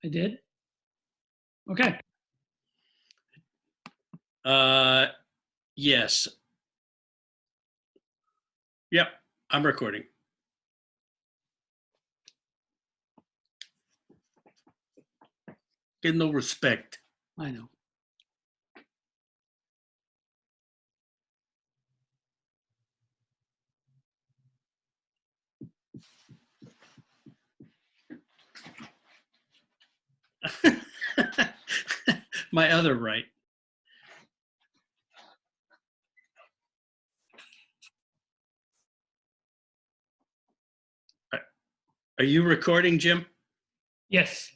I did? Okay. Yes. Yep, I'm recording. Get no respect. I know. My other right. Are you recording, Jim? Yes.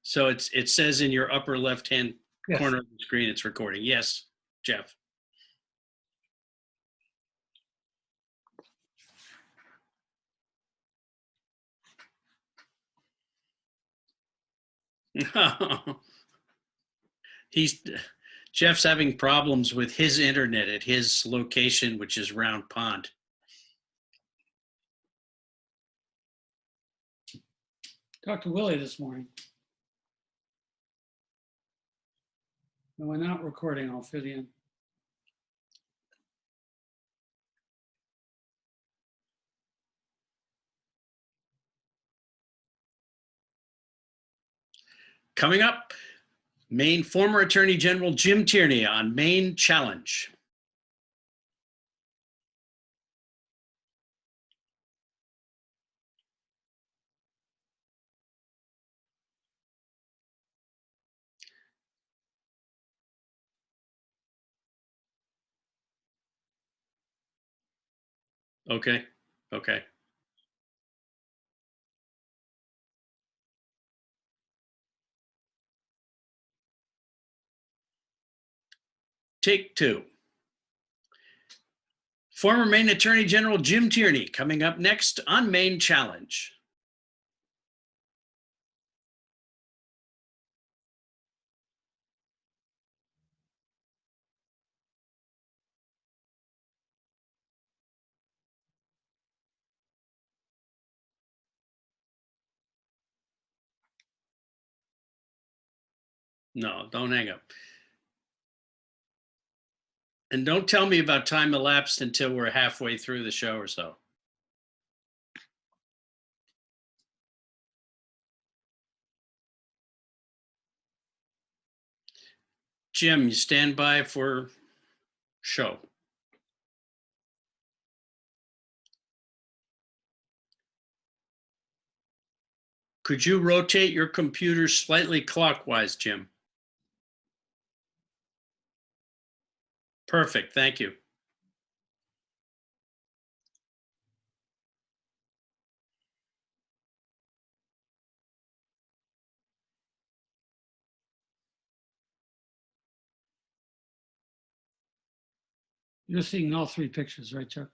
So it says in your upper left-hand Yes. corner of the screen it's recording. Yes, Jeff. Jeff's having problems with his internet at his location, which is Round Pond. Talked to Willie this morning. No, we're not recording. I'll fill you in. Coming up, Maine former Attorney General Jim Tierney on Maine Challenge. Okay. Okay. Take two. Former Maine Attorney General Jim Tierney coming up next on Maine Challenge. No, don't hang up. And don't tell me about time elapsed until we're halfway through the show or so. Jim, you stand by for show. Could you rotate your computer slightly clockwise, Jim? Perfect, thank you. You're seeing all three pictures, right, Chuck?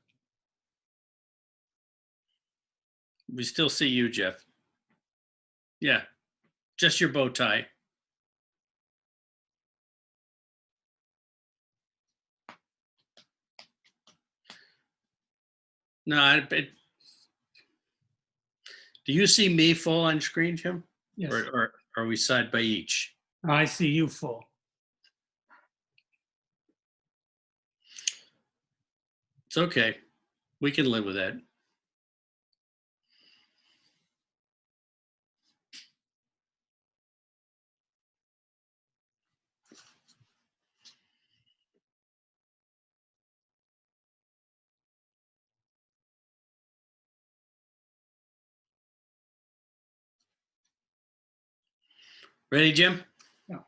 We still see you, Jeff. Yeah, just your bow tie. No, do you see me full on screen, Jim? Yes. Or are we side by each? I see you full. It's okay. We can live with that. Ready, Jim? Yeah.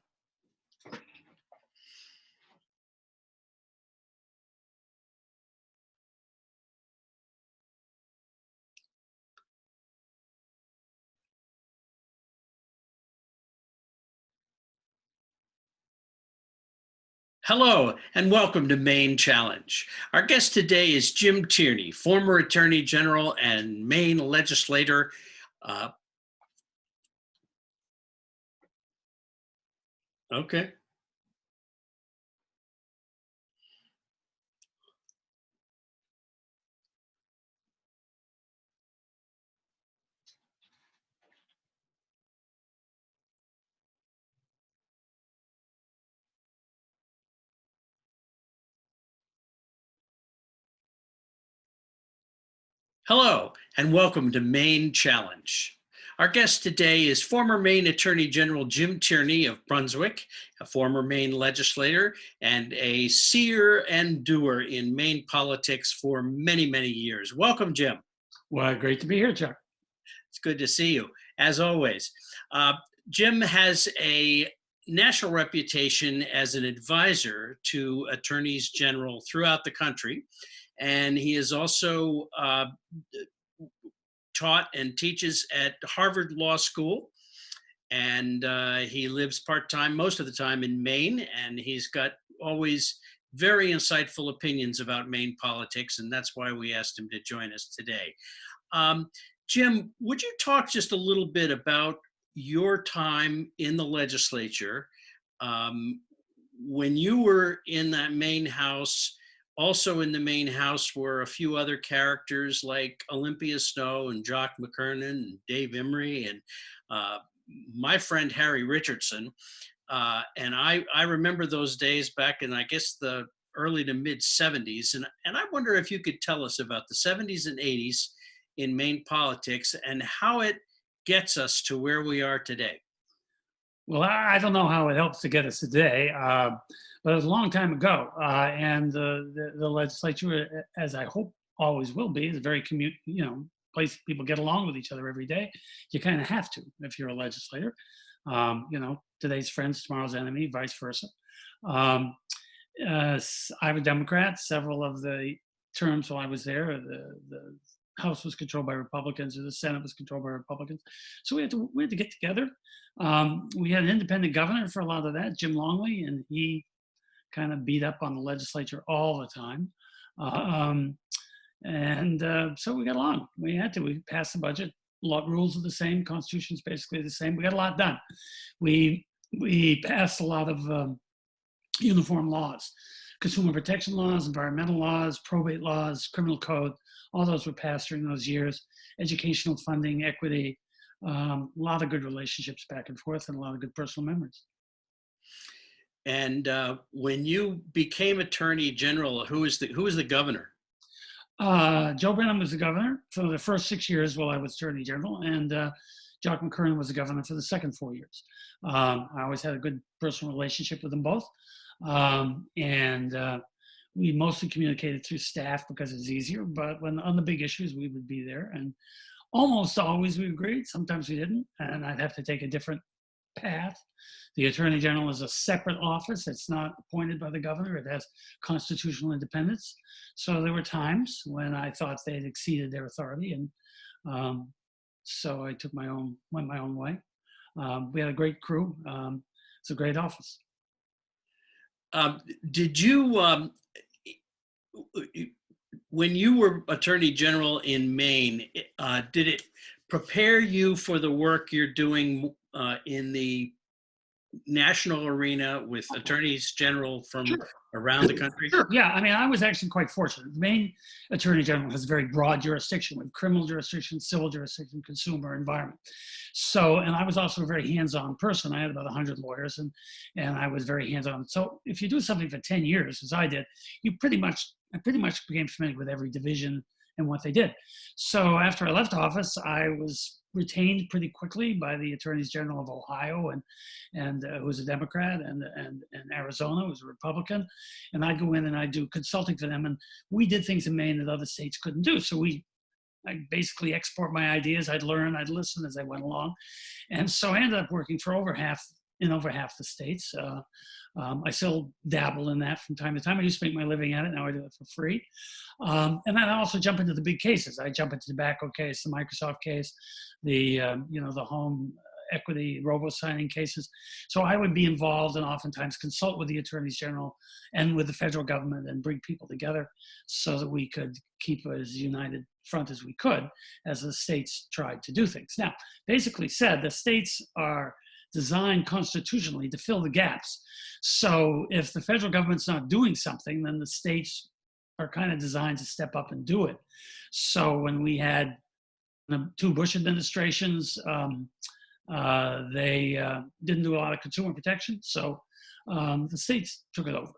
Hello and welcome to Maine Challenge. Our guest today is Jim Tierney, former Attorney General and Maine legislator. Okay. Hello, and welcome to Maine Challenge. Our guest today is former Maine Attorney General Jim Tierney of Brunswick, a former Maine legislator and a seer and doer in Maine politics for many, many years. Welcome, Jim. Well, great to be here, Chuck. It's good to see you, as always. Uh, Jim has a national reputation as an advisor to attorneys general throughout the country, and he is also taught and teaches at Harvard Law School. And he lives part-time most of the time in Maine, and he's got always very insightful opinions about Maine politics, and that's why we asked him to join us today. Um, Jim, would you talk just a little bit about your time in the legislature, um, when you were in that Maine House? Also in the Maine House were a few other characters like Olympia Snow and Jock McKernan and Dave Emery and uh, my friend Harry Richardson. And I remember those days back in, I guess, the early to mid 70s. And I wonder if you could tell us about the 70s and 80s in Maine politics and how it gets us to where we are today. Well, I don't know how it helps to get us today, but it was a long time ago. And the legislature, as I hope always will be, is a very place people get along with each other every day. You kind of have to if you're a legislator. Today's friends, tomorrow's enemy, vice versa. I'm a Democrat. Several of the terms while I was there, the House was controlled by Republicans, or the Senate was controlled by Republicans. So we had to get together. We had an independent governor for a lot of that, Jim Longley, and he kind of beat up on the legislature all the time. So we got along. We passed the budget. Rules are the same. Constitution's basically the same. We got a lot done. We passed a lot of uniform laws, consumer protection laws, environmental laws, probate laws, criminal code. All those were passed during those years. Educational funding, equity, a lot of good relationships back and forth, and a lot of good personal memories. And when you became Attorney General, who was the governor? Joe Brennan was the governor for the first 6 years while I was Attorney General, and Jock McKernan was the governor for the second 4 years. I always had a good personal relationship with them both. We mostly communicated through staff because it's easier, but when on the big issues, we would be there. And almost always we agreed, sometimes we didn't, and I'd have to take a different path. The Attorney General is a separate office. It's not appointed by the governor. It has constitutional independence. So there were times when I thought they'd exceeded their authority, and so I went my own way. We had a great crew. It's a great office. Did you, when you were Attorney General in Maine, did it prepare you for the work you're doing in the national arena with attorneys general from around the country? Sure. Yeah, I mean, I was actually quite fortunate. The Maine Attorney General has a very broad jurisdiction with criminal jurisdiction, civil jurisdiction, consumer, environment. So, and I was also a very hands-on person. I had about 100 lawyers, and I was very hands-on. So if you do something for 10 years, as I did, I pretty much became familiar with every division and what they did. So after I left office, I was retained pretty quickly by the attorneys general of Ohio, and who was a Democrat, and Arizona was a Republican. And I'd go in and I'd do consulting for them. And we did things in Maine that other states couldn't do. So I'd basically export my ideas. I'd learn, I'd listen as I went along. And so I ended up working for over half the states. I still dabble in that from time to time. I used to make my living at it. Now I do it for free. And then I also jump into the big cases. I jump into the tobacco case, the Microsoft case, the home equity robo-signing cases. So I would be involved and oftentimes consult with the attorneys general and with the federal government and bring people together so that we could keep as united front as we could as the states tried to do things. Now, basically said, the states are designed constitutionally to fill the gaps. So if the federal government's not doing something, then the states are kind of designed to step up and do it. So when we had the 2 Bush administrations, they didn't do a lot of consumer protection. So the states took it over,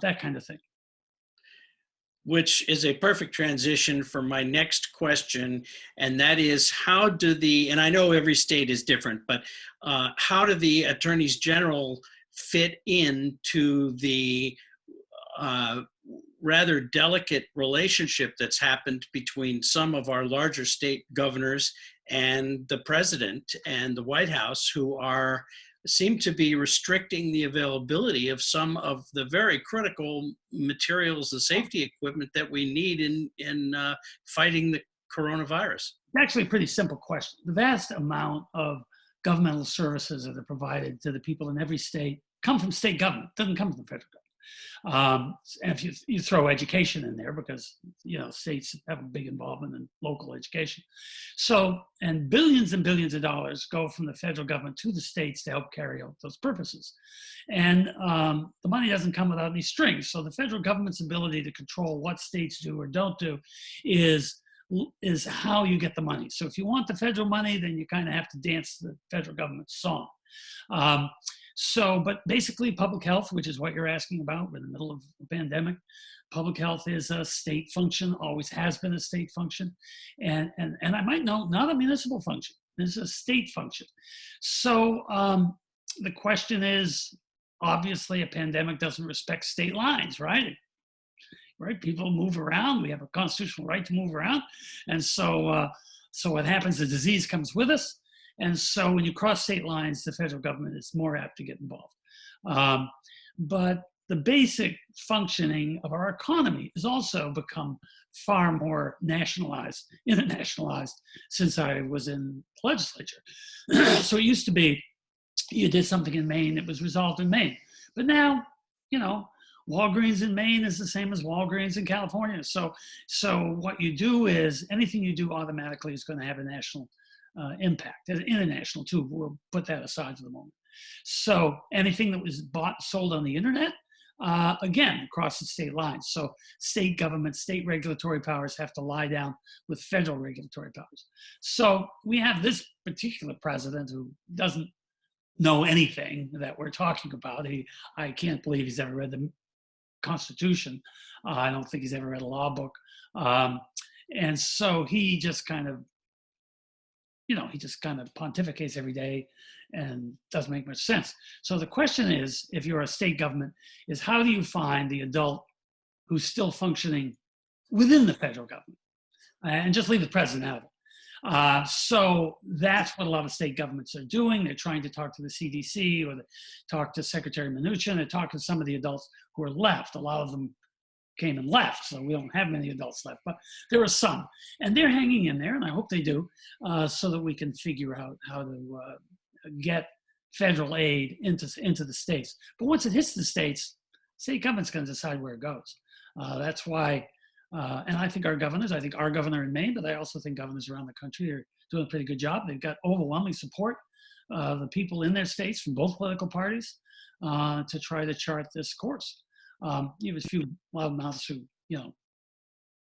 that kind of thing. which is a perfect transition for my next question. And that is, and I know every state is different, but how do the attorneys general fit into the uh, rather delicate relationship that's happened between some of our larger state governors and the president and the White House, who seem to be restricting the availability of some of the very critical materials and safety equipment that we need in fighting the coronavirus? Actually, a pretty simple question. The vast amount of governmental services that are provided to the people in every state come from state government. It doesn't come from the federal government. And if you throw education in there, because states have a big involvement in local education, and billions of dollars go from the federal government to the states to help carry out those purposes, and the money doesn't come without any strings. So the federal government's ability to control what states do or don't do is how you get the money. So if you want the federal money, then you kind of have to dance the federal government's song. But basically public health, which is what you're asking about, we're in the middle of a pandemic. Public health is a state function, always has been a state function. And I might know, not a municipal function, it's a state function. So the question is, obviously a pandemic doesn't respect state lines, right? Right? People move around. We have a constitutional right to move around. And so what happens, the disease comes with us. And so when you cross state lines, the federal government is more apt to get involved. But the basic functioning of our economy has also become far more internationalized since I was in the legislature. So it used to be, you did something in Maine, it was resolved in Maine. But now, Walgreens in Maine is the same as Walgreens in California. So what you do is, anything you do automatically is going to have a national impact, and international too. We'll put that aside for the moment. So anything that was sold on the internet, again, crosses state lines. So state government, state regulatory powers have to lie down with federal regulatory powers. So we have this particular president who doesn't know anything that we're talking about. I can't believe he's ever read the Constitution. I don't think he's ever read a law book. And so he just kind of pontificates every day and doesn't make much sense. So the question is, if you're a state government, is how do you find the adult who's still functioning within the federal government? And just leave the president out of it. So that's what a lot of state governments are doing. They're trying to talk to the CDC, or talk to Secretary Mnuchin, and talk to some of the adults who are left. A lot of them came and left, so we don't have many adults left, but there are some, and they're hanging in there, and I hope they do, so that we can figure out how to get federal aid into the states. But once it hits the states, state government's going to decide where it goes. That's why, and I think our governor in Maine, but I also think governors around the country are doing a pretty good job. They've got overwhelming support of the people in their states from both political parties to try to chart this course. You have a few loudmouths who,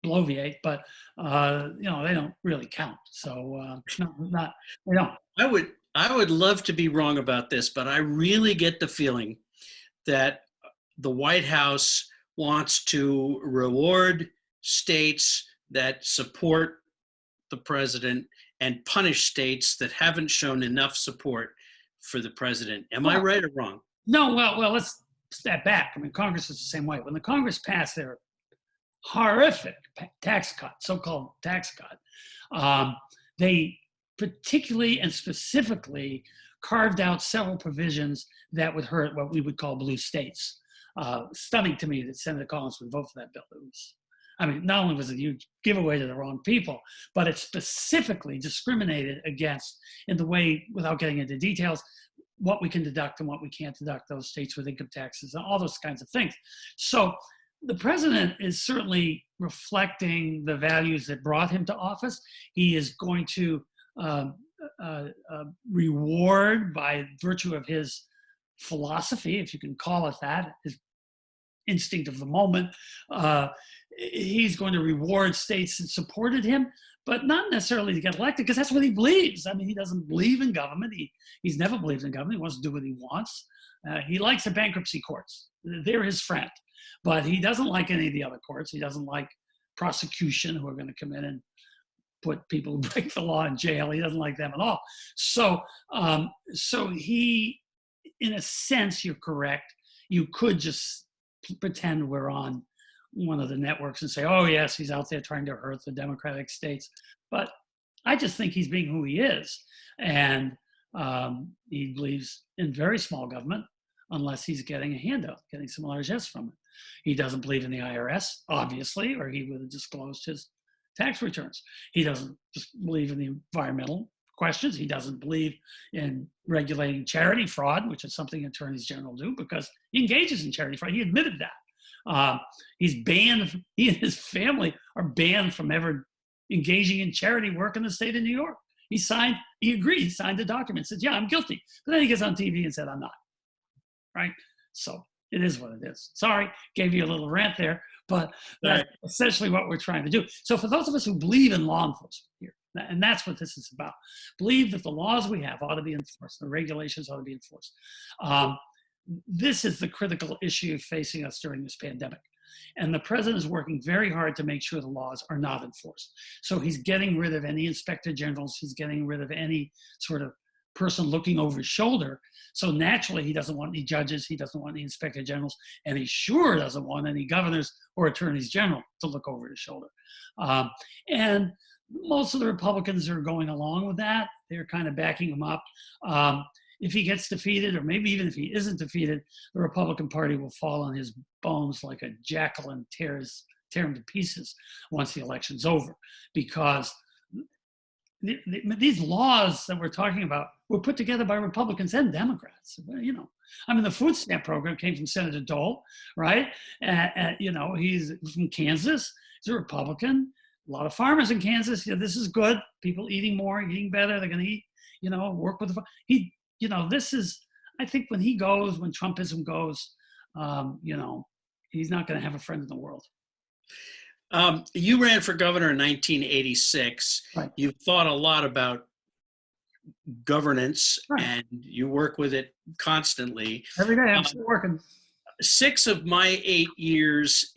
bloviate, but they don't really count. So they don't. I would love to be wrong about this, but I really get the feeling that the White House wants to reward states that support the president and punish states that haven't shown enough support for the president. Am I right or wrong? No, well, let's step back. I mean, Congress is the same way. When the Congress passed their horrific tax cut, so-called tax cut, they particularly and specifically carved out several provisions that would hurt what we would call blue states. Stunning to me that Senator Collins would vote for that bill. Not only was it a huge giveaway to the wrong people, but it specifically discriminated against, in the way, without getting into details, what we can deduct and what we can't deduct, those states with income taxes and all those kinds of things. So the president is certainly reflecting the values that brought him to office. He is going to reward, by virtue of his philosophy, if you can call it that, his instinct of the moment, he's going to reward states that supported him, but not necessarily to get elected, because that's what he believes. He doesn't believe in government. He's never believed in government. He wants to do what he wants. He likes the bankruptcy courts. They're his friend. But he doesn't like any of the other courts. He doesn't like prosecution, who are going to come in and put people who break the law in jail. He doesn't like them at all. So, so he, in a sense, you're correct. You could just pretend we're on one of the networks and say, oh, yes, he's out there trying to hurt the democratic states. But I just think he's being who he is. And he believes in very small government unless he's getting a handout, getting some largesse from it. He doesn't believe in the IRS, obviously, or he would have disclosed his tax returns. He doesn't just believe in the environmental questions. He doesn't believe in regulating charity fraud, which is something attorneys general do because he engages in charity fraud. He admitted that. He's banned, he and his family are banned from ever engaging in charity work in the state of New York. He agreed, he signed the document, said, yeah, I'm guilty. But then he gets on TV and said, I'm not, right? So it is what it is. Sorry, gave you a little rant there, but that's essentially what we're trying to do. So for those of us who believe in law enforcement here, and that's what this is about, believe that the laws we have ought to be enforced, the regulations ought to be enforced. This is the critical issue facing us during this pandemic. And the president is working very hard to make sure the laws are not enforced. So he's getting rid of any inspector generals. He's getting rid of any sort of person looking over his shoulder. So naturally, he doesn't want any judges. He doesn't want any inspector generals. And he sure doesn't want any governors or attorneys general to look over his shoulder. And most of the Republicans are going along with that. They're kind of backing him up. If he gets defeated, or maybe even if he isn't defeated, the Republican Party will fall on his bones like a jackal and tear him to pieces once the election's over. Because these laws that we're talking about were put together by Republicans and Democrats. You know, I mean, the food stamp program came from Senator Dole, right? You know, he's from Kansas. He's a Republican. A lot of farmers in Kansas. You know, this is good. People eating more, eating better. They're going to eat. You know, work with you know, this is, I think when he goes, when Trumpism goes, you know, he's not going to have a friend in the world. You ran for governor in 1986. Right. You've thought a lot about governance, right. And you work with it constantly. Every day I'm still working. 6 of my 8 years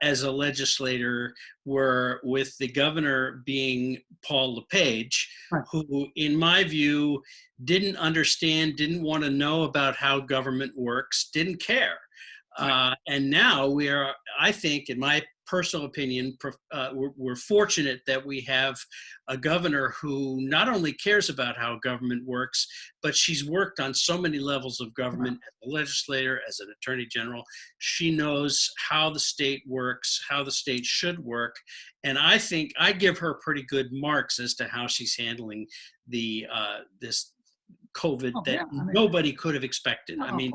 as a legislator were with the governor being Paul LePage, right. Who, in my view, didn't understand, didn't want to know about how government works, didn't care. Right. And now we are, I think, in my personal opinion, we're fortunate that we have a governor who not only cares about how government works, but she's worked on so many levels of government as a legislator, as an attorney general. She knows how the state works, how the state should work. And I think I give her pretty good marks as to how she's handling the this COVID nobody could have expected. I mean,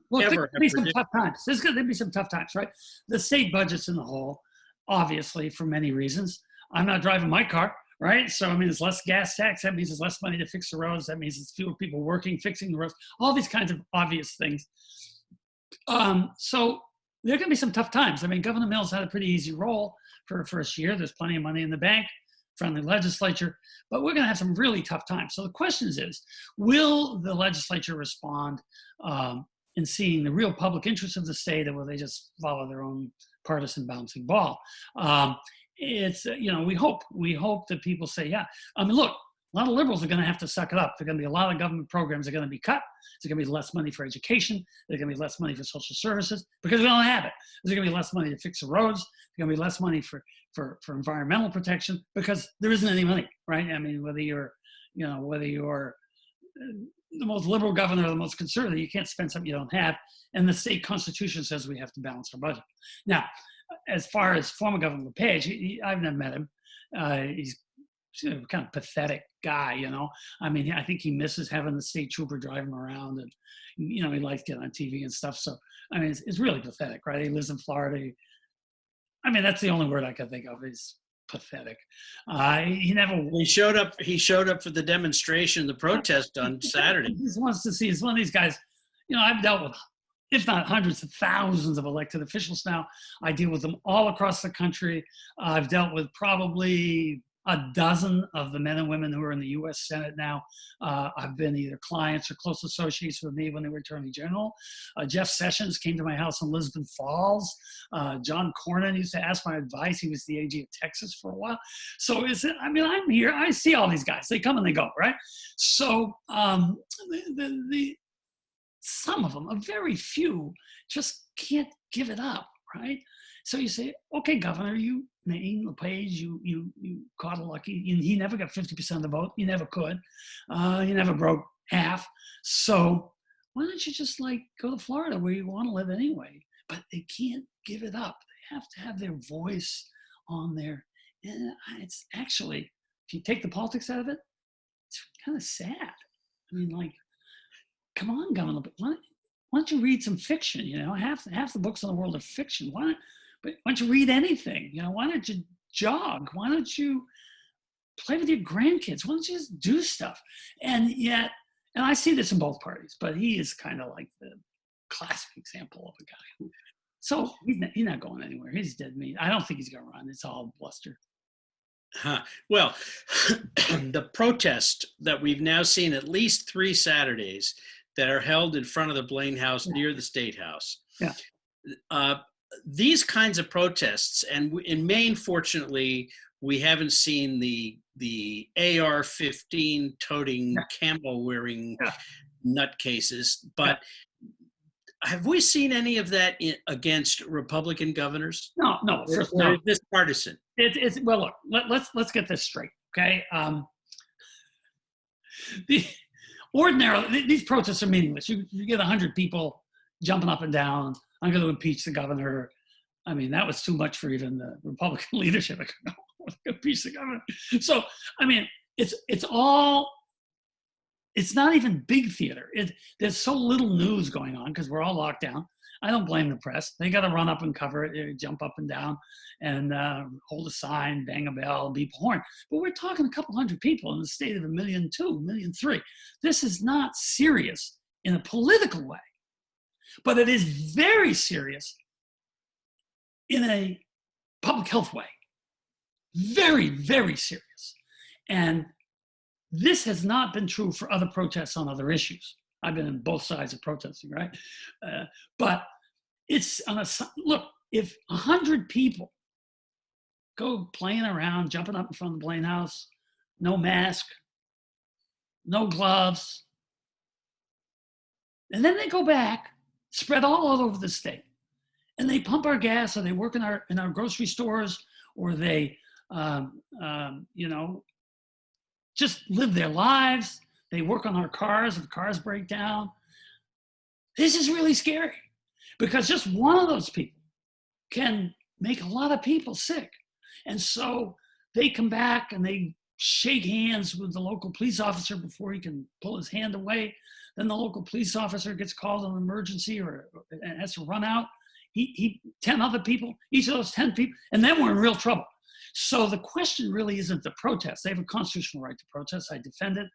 there'll be some tough times. There'll be some tough times, right? The state budget's in the hole, obviously, for many reasons. I'm not driving my car, right? So, I mean, it's less gas tax. That means there's less money to fix the roads. That means it's fewer people working, fixing the roads, all these kinds of obvious things. So there are going to be some tough times. I mean, Governor Mills had a pretty easy role for her first year. There's plenty of money in the bank, friendly legislature, but we're going to have some really tough times. So the question is, will the legislature respond in seeing the real public interest of the state, or will they just follow their own partisan bouncing ball? It's, you know, we hope that people say, yeah. I mean, look, a lot of liberals are going to have to suck it up. There are going to be a lot of government programs that are going to be cut. There's going to be less money for education. There's going to be less money for social services because we don't have it. There's going to be less money to fix the roads. There's going to be less money for environmental protection because there isn't any money, right? I mean, whether you're the most liberal governor or the most conservative, you can't spend something you don't have. And the state constitution says we have to balance our budget. Now, as far as former Governor LePage, I've never met him. He's a kind of pathetic guy, you know. I mean, I think he misses having the state trooper drive him around, and you know, he likes getting on TV and stuff. So, I mean, it's really pathetic, right? He lives in Florida. I mean, that's the only word I can think of. Is pathetic. He showed up. He showed up for the demonstration, the protest on Saturday. He just wants to see. He's one of these guys. You know, I've dealt with, if not hundreds of thousands of elected officials now. I deal with them all across the country. I've dealt with probably, a dozen of the men and women who are in the U.S. Senate now have been either clients or close associates with me when they were Attorney General. Jeff Sessions came to my house in Lisbon Falls. John Cornyn used to ask my advice. He was the AG of Texas for a while. So I'm here. I see all these guys. They come and they go, right? So some of them, a very few, just can't give it up, right? So you say, okay, Governor, you, Maine, LePage, you caught a lucky. He never got 50% of the vote. He never could. He never broke half. So why don't you just go to Florida where you want to live anyway? But they can't give it up. They have to have their voice on there. And it's actually, if you take the politics out of it, it's kind of sad. I mean, come on, Governor, why don't you read some fiction? Half the books in the world are fiction. Why don't you read anything? Why don't you jog? Why don't you play with your grandkids? Why don't you just do stuff? And I see this in both parties, but he is kind of like the classic example of a guy who, so he's not going anywhere. He's dead meat. I don't think he's going to run. It's all bluster. Well, the protest that we've now seen at least 3 Saturdays that are held in front of the Blaine House near the State House. Yeah. These kinds of protests, and in Maine, fortunately, we haven't seen the AR-15 toting, camel wearing nutcases, but have we seen any of that against Republican governors? No. Or is this partisan? Well, look, let's get this straight, okay? Ordinarily, these protests are meaningless. You get 100 people jumping up and down. I'm going to impeach the governor. I mean, that was too much for even the Republican leadership. Impeach the governor. So, I mean, it's not even big theater. There's so little news going on because we're all locked down. I don't blame the press. They got to run up and cover it, jump up and down, and hold a sign, bang a bell, beep a horn. But we're talking a couple hundred people in the state of 1.2 million, 1.3 million. This is not serious in a political way, but it is very serious in a public health way. Very, very serious. And this has not been true for other protests on other issues. I've been in both sides of protesting, right? But it's look, if 100 people go playing around, jumping up in front of the Blaine House, no mask, no gloves, and then they go back, spread all over the state, and they pump our gas, or they work in our grocery stores, or they, just live their lives. They work on our cars if cars break down. This is really scary because just one of those people can make a lot of people sick. And so they come back and they shake hands with the local police officer before he can pull his hand away. Then the local police officer gets called an emergency or has to run out. He 10 other people, each of those 10 people, and then we're in real trouble. So the question really isn't the protest. They have a constitutional right to protest. I defend it.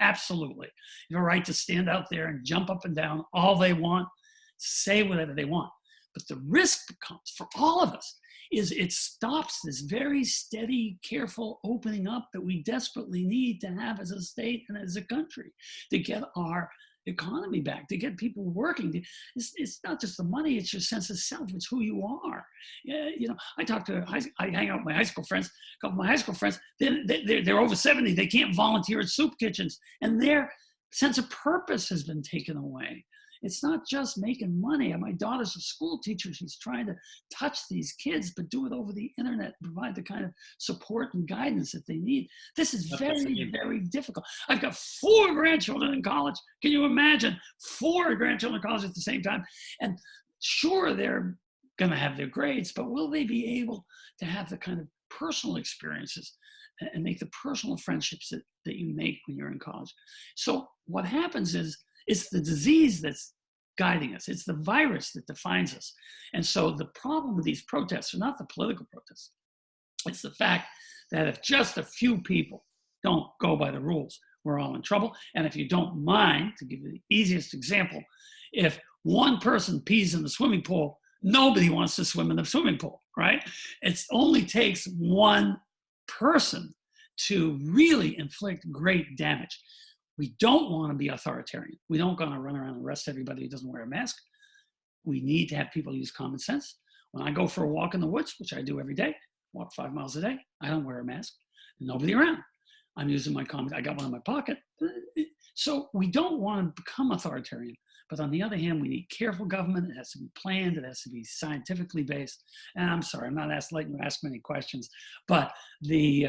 Absolutely. You have a right to stand out there and jump up and down all they want, say whatever they want. But the risk becomes, for all of us, is it stops this very steady, careful opening up that we desperately need to have as a state and as a country to get our economy back, to get people working. It's not just the money, it's your sense of self, it's who you are. I hang out with my high school friends, a couple of my high school friends, they're over 70, they can't volunteer at soup kitchens, and their sense of purpose has been taken away. It's not just making money. My daughter's a school teacher. She's trying to touch these kids, but do it over the internet, provide the kind of support and guidance that they need. This is very, very difficult. I've got 4 grandchildren in college. Can you imagine 4 grandchildren in college at the same time? And sure, they're going to have their grades, but will they be able to have the kind of personal experiences and make the personal friendships that you make when you're in college? So what happens is, it's the disease that's guiding us. It's the virus that defines us. And so the problem with these protests are not the political protests. It's the fact that if just a few people don't go by the rules, we're all in trouble. And if you don't mind, to give you the easiest example, if one person pees in the swimming pool, nobody wants to swim in the swimming pool, right? It only takes one person to really inflict great damage. We don't want to be authoritarian. We don't want to run around and arrest everybody who doesn't wear a mask. We need to have people use common sense. When I go for a walk in the woods, which I do every day, walk 5 miles a day, I don't wear a mask. Nobody around. I'm using my common, I got one in my pocket. So we don't want to become authoritarian. But on the other hand, we need careful government. It has to be planned. It has to be scientifically based. And I'm sorry, I'm not letting you ask many questions, but the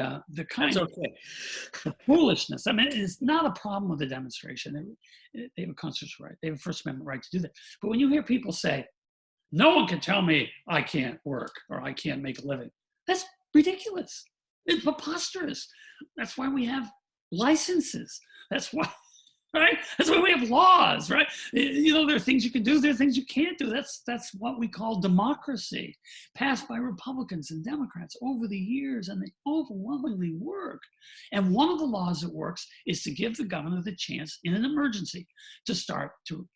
kind That's of okay. foolishness. I mean, it's not a problem with the demonstration. They have a constitutional right. They have a First Amendment right to do that. But when you hear people say, no one can tell me I can't work or I can't make a living, that's ridiculous. It's preposterous. That's why we have licenses. That's why, right? That's why we have laws, right? You know, there are things you can do, there are things you can't do. That's what we call democracy, passed by Republicans and Democrats over the years, and they overwhelmingly work. And one of the laws that works is to give the governor the chance in an emergency to start to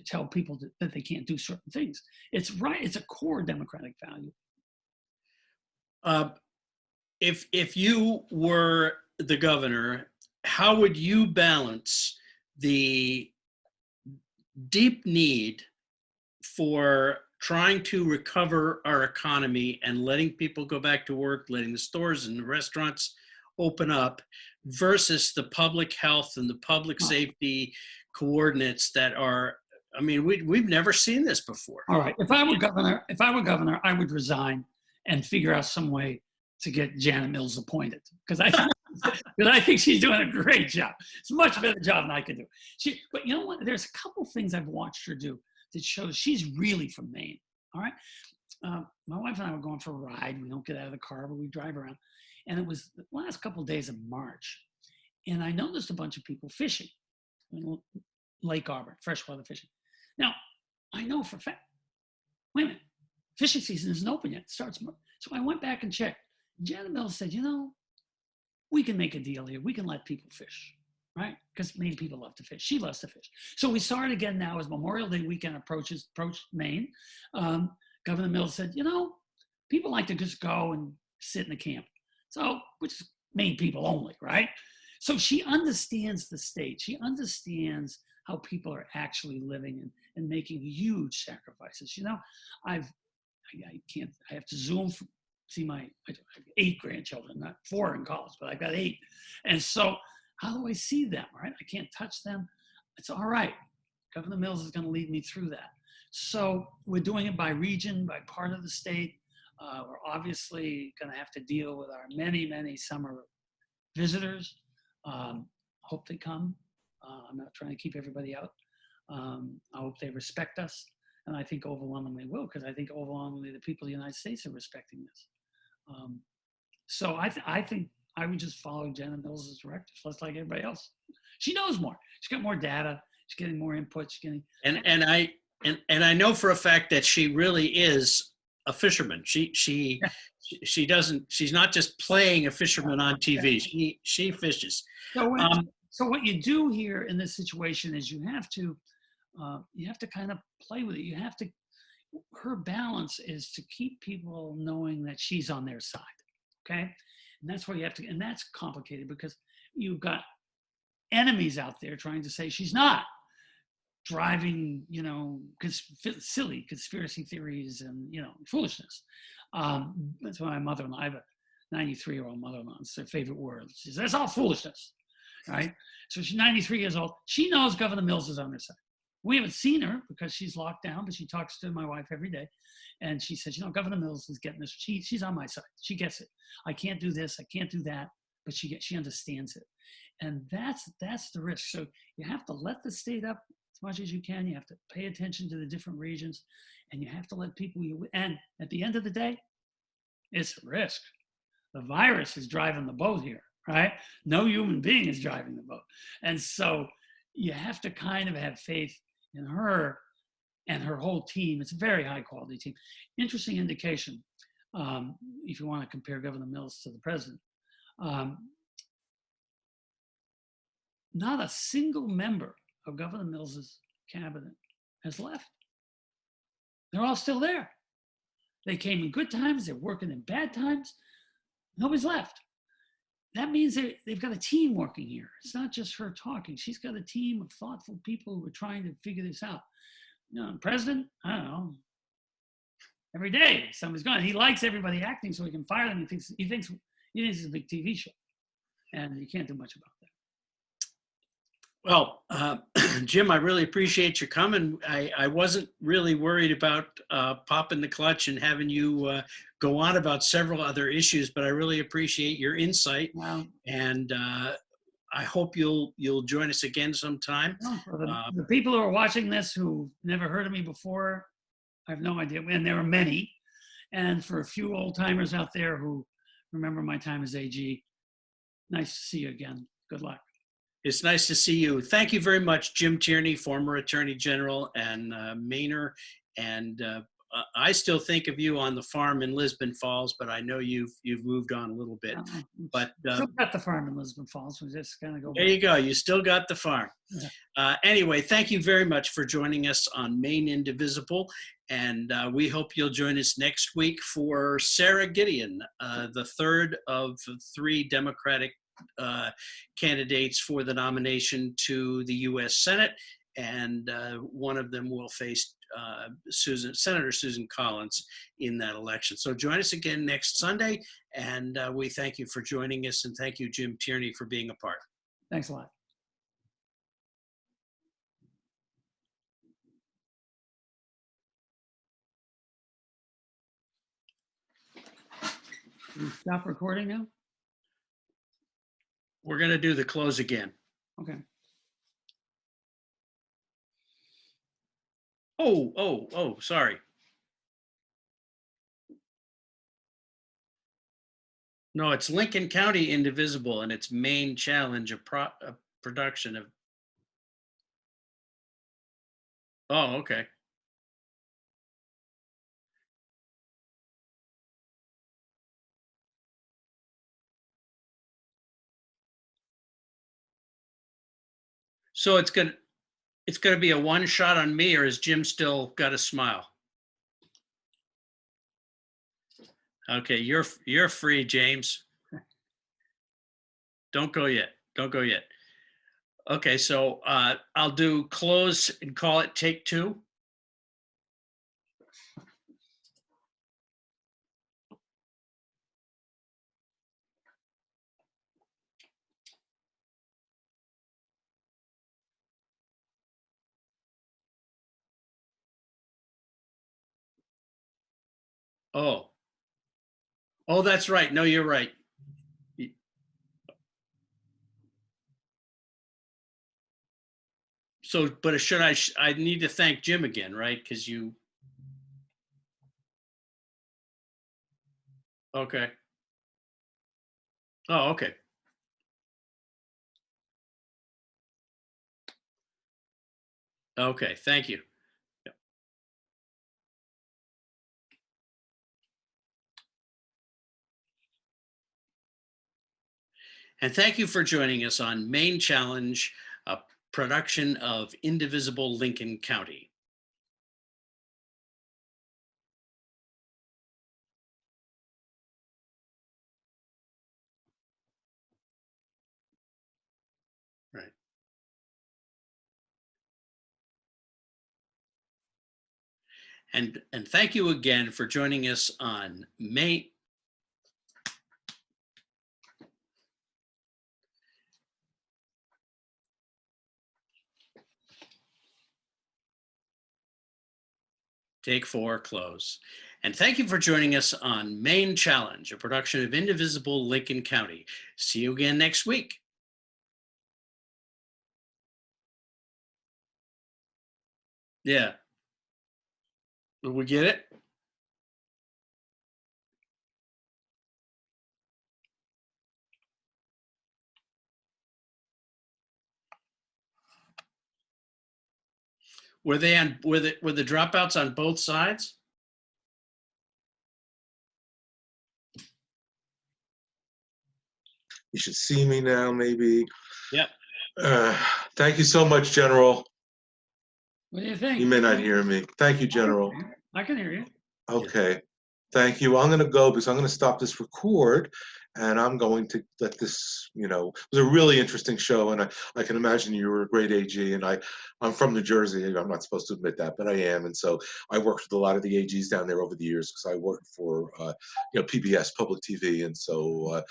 tell people that they can't do certain things. It's right. It's a core democratic value. If you were the governor, how would you balance the deep need for trying to recover our economy and letting people go back to work, letting the stores and the restaurants open up, versus the public health and the public safety coordinates that are, I mean, we've never seen this before. All right. If I were governor, I would resign and figure out some way to get Janet Mills appointed, because I think she's doing a great job. It's a much better job than I could do. But you know what? There's a couple things I've watched her do that shows she's really from Maine. All right. My wife and I were going for a ride. We don't get out of the car, but we drive around. And it was the last couple of days of March. And I noticed a bunch of people fishing, Lake Auburn, freshwater fishing. Now, I know for a fact, wait a minute, fishing season isn't open yet. It starts March. So I went back and checked. Janet Mills said, you know, we can make a deal here. We can let people fish, right? Because Maine people love to fish. She loves to fish. So we saw it again now as Memorial Day weekend approached Maine. Governor Mills said, you know, people like to just go and sit in the camp. So, which is Maine people only, right? So she understands the state. She understands how people are actually living and making huge sacrifices. You know, I have to Zoom see I have 8 grandchildren, not 4 in college, but I've got 8. And so how do I see them, right? I can't touch them. It's all right. Governor Mills is going to lead me through that. So we're doing it by region, by part of the state. We're obviously going to have to deal with our many, many summer visitors. Hope they come. I'm not trying to keep everybody out. I hope they respect us. And I think overwhelmingly will, because I think overwhelmingly the people of the United States are respecting this. So I think I would just follow Janet Mills' directives, just like everybody else. She knows more. She's got more data. She's getting more input. She's getting and I know for a fact that she really is a fisherman. She doesn't. She's not just playing a fisherman on TV. She fishes. So what you do here in this situation is you have to kind of play with it. Her balance is to keep people knowing that she's on their side, okay? And that's where you have to, and that's complicated because you've got enemies out there trying to say she's not, driving, you know, silly conspiracy theories and, you know, foolishness. That's why my mother-in-law, I have a 93-year-old mother-in-law, it's their favorite word. She says, that's all foolishness, right? So she's 93 years old. She knows Governor Mills is on her side. We haven't seen her because she's locked down, but she talks to my wife every day. And she says, you know, Governor Mills is getting this. She's on my side. She gets it. I can't do this. I can't do that. But she understands it. And that's the risk. So you have to let the state up as much as you can. You have to pay attention to the different regions. And you have to let people, and at the end of the day, it's a risk. The virus is driving the boat here, right? No human being is driving the boat. And so you have to kind of have faith in her and her whole team. It's a very high quality team. Interesting indication, if you want to compare Governor Mills to the president. Not a single member of Governor Mills's cabinet has left. They're all still there. They came in good times. They're working in bad times. Nobody's left. that means they've got a team working here. It's not just her talking. She's got a team of thoughtful people who are trying to figure this out. President, I don't know. Every day somebody's gone. He likes everybody acting, so he can fire them. He thinks it's a big TV show, and you can't do much about that. Well, Jim, I really appreciate your coming. I wasn't really worried about popping the clutch and having you go on about several other issues, but I really appreciate your insight. Wow. And I hope you'll join us again sometime. The people who are watching this who never heard of me before, I have no idea. And there are many. And for a few old timers out there who remember my time as AG, nice to see you again. Good luck. It's nice to see you. Thank you very much, Jim Tierney, former Attorney General and Mainer. And I still think of you on the farm in Lisbon Falls, but I know you've moved on a little bit. But still got the farm in Lisbon Falls. We just kind of go. There you go. You still got the farm. Yeah. Anyway, thank you very much for joining us on Maine Indivisible. And we hope you'll join us next week for Sarah Gideon, the third of 3 Democratic candidates for the nomination to the U.S. Senate, and one of them will face Senator Susan Collins in that election. So join us again next Sunday, and we thank you for joining us, and thank you, Jim Tierney, for being a part. Thanks a lot. Stop recording now? We're going to do the close again. Okay. Oh, sorry. No, it's Lincoln County Indivisible, and it's Maine Challenge, a production of. Oh, okay. So it's gonna be a one shot on me, or has Jim still got a smile? Okay, you're free, James. Don't go yet. Don't go yet. Okay, so I'll do close and call it take 2. Oh, that's right. No, you're right. So, but I need to thank Jim again, right? Because you. Okay. Oh, okay. Okay, thank you. Yep. And thank you for joining us on Maine Challenge, a production of Indivisible Lincoln County. Right. And thank you again for joining us on Maine. Take 4, close. And thank you for joining us on Maine Challenge, a production of Indivisible Lincoln County. See you again next week. Yeah. Will we get it? Were the dropouts on both sides? You should see me now, maybe. Yep. Thank you so much, General. What do you think? You may not hear me. Thank you, General. I can hear you. Okay. Thank you. I'm going to go because I'm going to stop this record and I'm going to let this, it was a really interesting show, and I can imagine you were a great AG, and I'm from New Jersey. I'm not supposed to admit that, but I am, and so I worked with a lot of the AGs down there over the years because I worked for, PBS, public TV, and so,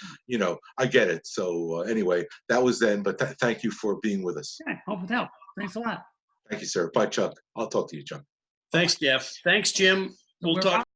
I get it. So anyway, that was then, but thank you for being with us. Okay, hope it helped. Thanks a lot. Thank you, sir. Bye, Chuck. I'll talk to you, Chuck. Thanks, Jeff. Thanks, Jim. We'll We're talk.